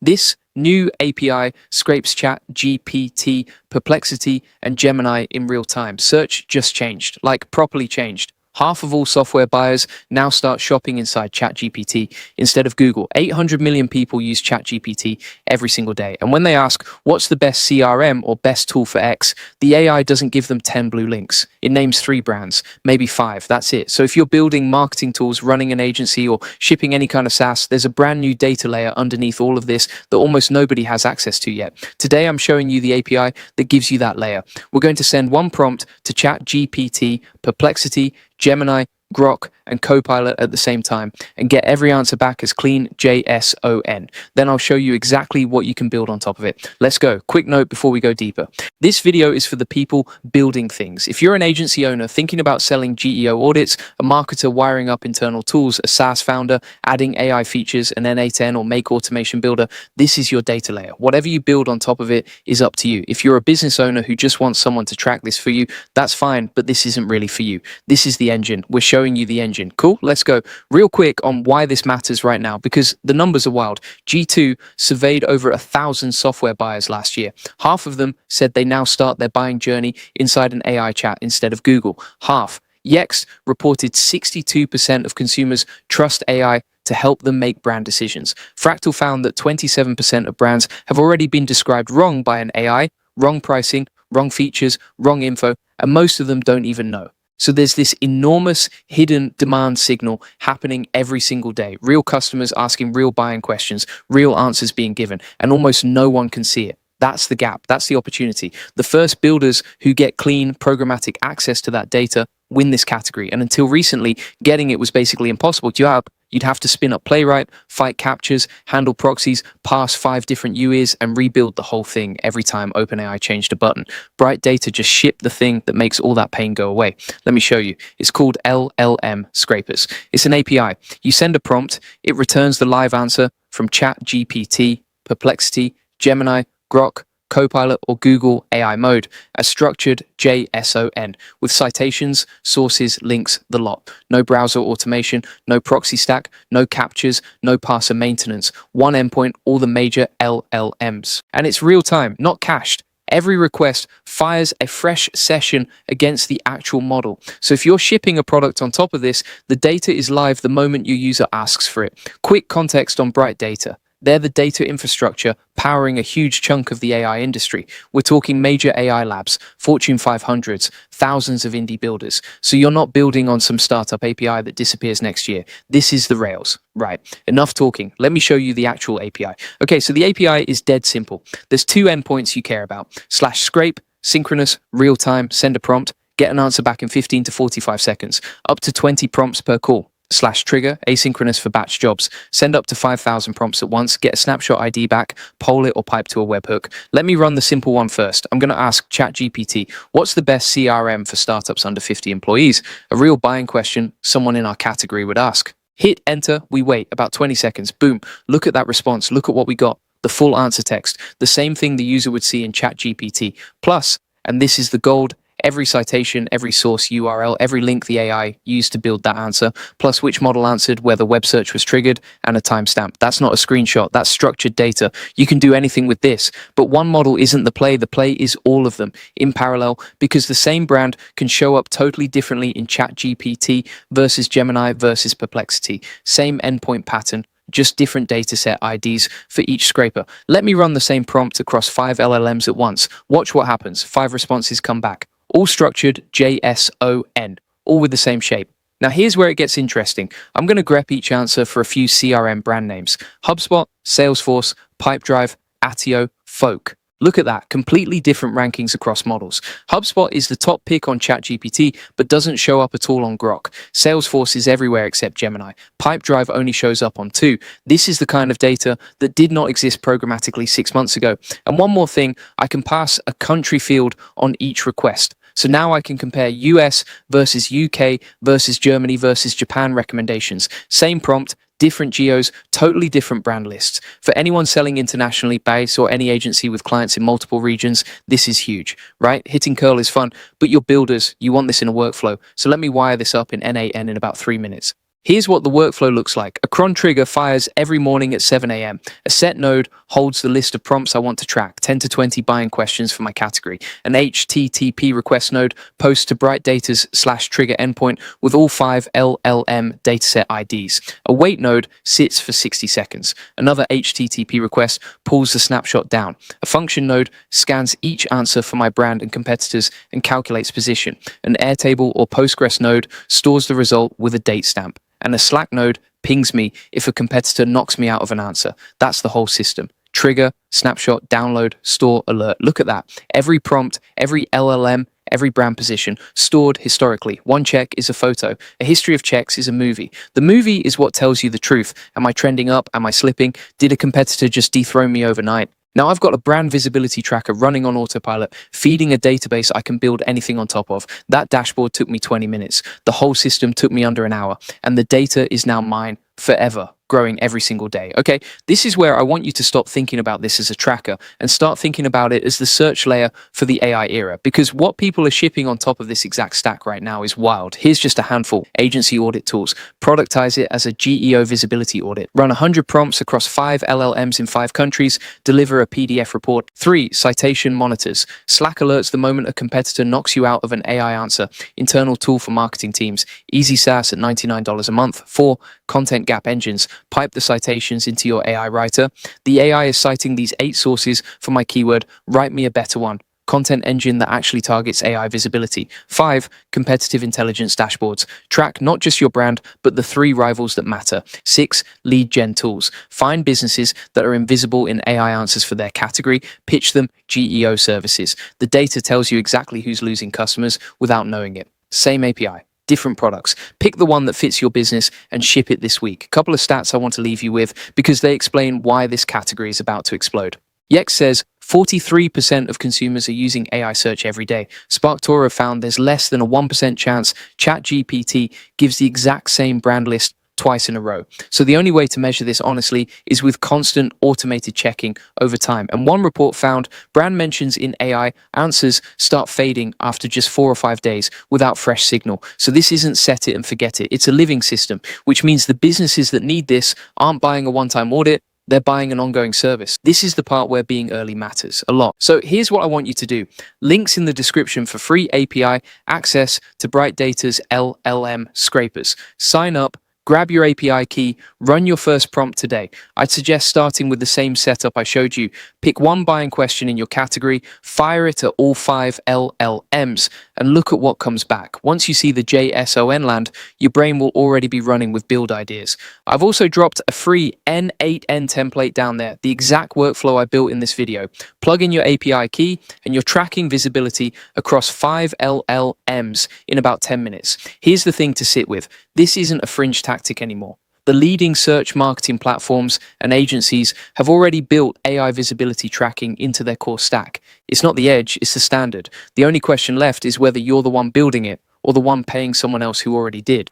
This new API scrapes ChatGPT, Perplexity, and Gemini in real time. Search just changed, like properly changed. Half of all software buyers now start shopping inside ChatGPT instead of Google. 800 million people use ChatGPT every single day. And when they ask, what's the best CRM or best tool for X, the AI doesn't give them 10 blue links. It names 3 brands, maybe 5. That's it. So if you're building marketing tools, running an agency, or shipping any kind of SaaS, there's a brand new data layer underneath all of this that almost nobody has access to yet. Today, I'm showing you the API that gives you that layer. We're going to send one prompt to ChatGPT, Perplexity, Gemini, Grok, and Copilot at the same time and get every answer back as clean JSON. Then I'll show you exactly what you can build on top of it. Let's go. Quick note before we go deeper. This video is for the people building things. If you're an agency owner thinking about selling GEO audits, a marketer wiring up internal tools, a SaaS founder adding AI features, an N8N or Make Automation Builder, this is your data layer. Whatever you build on top of it is up to you. If you're a business owner who just wants someone to track this for you, that's fine, but this isn't really for you. This is the engine. We're showing you the engine. Cool? Let's go real quick on why this matters right now, because the numbers are wild. G2 surveyed over 1,000 software buyers last year. Half of them said they now start their buying journey inside an AI chat instead of Google. Half. Yext reported 62% of consumers trust AI to help them make brand decisions. Fractal found that 27% of brands have already been described wrong by an AI, wrong pricing, wrong features, wrong info, and most of them don't even know. So there's this enormous hidden demand signal happening every single day. Real customers asking real buying questions, real answers being given, and almost no one can see it. That's the gap. That's the opportunity. The first builders who get clean programmatic access to that data win this category. And until recently, getting it was basically impossible. You'd have to spin up Playwright, fight captures, handle proxies, pass 5 different UIs, and rebuild the whole thing every time OpenAI changed a button. Bright Data just shipped the thing that makes all that pain go away. Let me show you. It's called LLM Scrapers. It's an API. You send a prompt, it returns the live answer from ChatGPT, Perplexity, Gemini, Grok, Copilot, or Google AI mode as structured JSON with citations, sources, links, the lot. No browser automation, no proxy stack, no captures, no parser maintenance. One endpoint, all the major LLMs. And it's real time, not cached. Every request fires a fresh session against the actual model. So if you're shipping a product on top of this, the data is live the moment your user asks for it. Quick context on Bright Data. They're the data infrastructure powering a huge chunk of the AI industry. We're talking major AI labs, Fortune 500s, thousands of indie builders. So you're not building on some startup API that disappears next year. This is the rails. Right, enough talking. Let me show you the actual API. Okay, so the API is dead simple. There's 2 endpoints you care about. /scrape, synchronous, real time, send a prompt, get an answer back in 15 to 45 seconds. Up to 20 prompts per call. /trigger, asynchronous for batch jobs. Send up to 5,000 prompts at once, get a snapshot ID back, poll it or pipe to a webhook. Let me run the simple one first. I'm going to ask ChatGPT, what's the best CRM for startups under 50 employees? A real buying question someone in our category would ask. Hit enter, we wait about 20 seconds. Boom, look at that response. Look at what we got. The full answer text, the same thing the user would see in ChatGPT. Plus, and this is the gold, every citation, every source URL, every link the AI used to build that answer, plus which model answered, where the web search was triggered, and a timestamp. That's not a screenshot, that's structured data. You can do anything with this, but one model isn't the play is all of them in parallel, because the same brand can show up totally differently in ChatGPT versus Gemini versus Perplexity. Same endpoint pattern, just different dataset IDs for each scraper. Let me run the same prompt across 5 LLMs at once. Watch what happens. 5 responses come back. All structured JSON, all with the same shape. Now here's where it gets interesting. I'm going to grep each answer for a few CRM brand names. HubSpot, Salesforce, Pipedrive, Attio, Folk. Look at that, completely different rankings across models. HubSpot is the top pick on ChatGPT, but doesn't show up at all on Grok. Salesforce is everywhere except Gemini. Pipedrive only shows up on 2. This is the kind of data that did not exist programmatically 6 months ago. And one more thing, I can pass a country field on each request. So now I can compare US versus UK versus Germany versus Japan recommendations. Same prompt, different geos, totally different brand lists. For anyone selling internationally based or any agency with clients in multiple regions, this is huge, right? Hitting curl is fun, but your builders, you want this in a workflow. So let me wire this up in N8N in about 3 minutes. Here's what the workflow looks like. A cron trigger fires every morning at 7 a.m. A set node holds the list of prompts I want to track, 10 to 20 buying questions for my category. An HTTP request node posts to BrightData's/trigger endpoint with all 5 LLM dataset IDs. A wait node sits for 60 seconds. Another HTTP request pulls the snapshot down. A function node scans each answer for my brand and competitors and calculates position. An Airtable or Postgres node stores the result with a date stamp. And a Slack node pings me if a competitor knocks me out of an answer. That's the whole system. Trigger, snapshot, download, store, alert. Look at that. Every prompt, every LLM, every brand position stored historically. One check is a photo. A history of checks is a movie. The movie is what tells you the truth. Am I trending up? Am I slipping? Did a competitor just dethrone me overnight? Now I've got a brand visibility tracker running on autopilot, feeding a database I can build anything on top of. That dashboard took me 20 minutes. The whole system took me under an hour, and the data is now mine forever, growing every single day. Okay, this is where I want you to stop thinking about this as a tracker and start thinking about it as the search layer for the AI era, because what people are shipping on top of this exact stack right now is wild. Here's just a handful. Agency audit tools. Productize it as a GEO visibility audit. Run 100 prompts across 5 LLMs in 5 countries. Deliver a PDF report. 3. Citation monitors. Slack alerts the moment a competitor knocks you out of an AI answer. Internal tool for marketing teams. Easy SaaS at $99 a month. 4. Content gap engines. Pipe the citations into your AI writer. The AI is citing these 8 sources for my keyword. Write me a better one. Content engine that actually targets AI visibility. 5. Competitive intelligence dashboards. Track not just your brand, but the 3 rivals that matter. 6. Lead gen tools. Find businesses that are invisible in AI answers for their category. Pitch them GEO services. The data tells you exactly who's losing customers without knowing it. Same API. Different products. Pick the one that fits your business and ship it this week. A couple of stats I want to leave you with because they explain why this category is about to explode. Yext says 43% of consumers are using AI search every day. SparkToro found there's less than a 1% chance ChatGPT gives the exact same brand list twice in a row. So the only way to measure this honestly is with constant automated checking over time. And one report found brand mentions in AI answers start fading after just 4 or 5 days without fresh signal. So this isn't set it and forget it. It's a living system, which means the businesses that need this aren't buying a one-time audit. They're buying an ongoing service. This is the part where being early matters a lot. So here's what I want you to do. Links in the description for free API access to Bright Data's LLM scrapers. Sign up. Grab your API key, run your first prompt today. I'd suggest starting with the same setup I showed you. Pick one buying question in your category, fire it at all 5 LLMs, and look at what comes back. Once you see the JSON land, your brain will already be running with build ideas. I've also dropped a free N8N template down there, the exact workflow I built in this video. Plug in your API key, and you're tracking visibility across 5 LLMs in about 10 minutes. Here's the thing to sit with. This isn't a fringe tactic anymore. The leading search marketing platforms and agencies have already built AI visibility tracking into their core stack. It's not the edge, it's the standard. The only question left is whether you're the one building it or the one paying someone else who already did.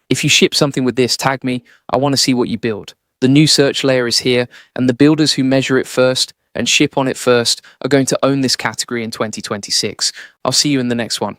If you ship something with this, tag me. I want to see what you build. The new search layer is here, and the builders who measure it first and ship on it first are going to own this category in 2026. I'll see you in the next one.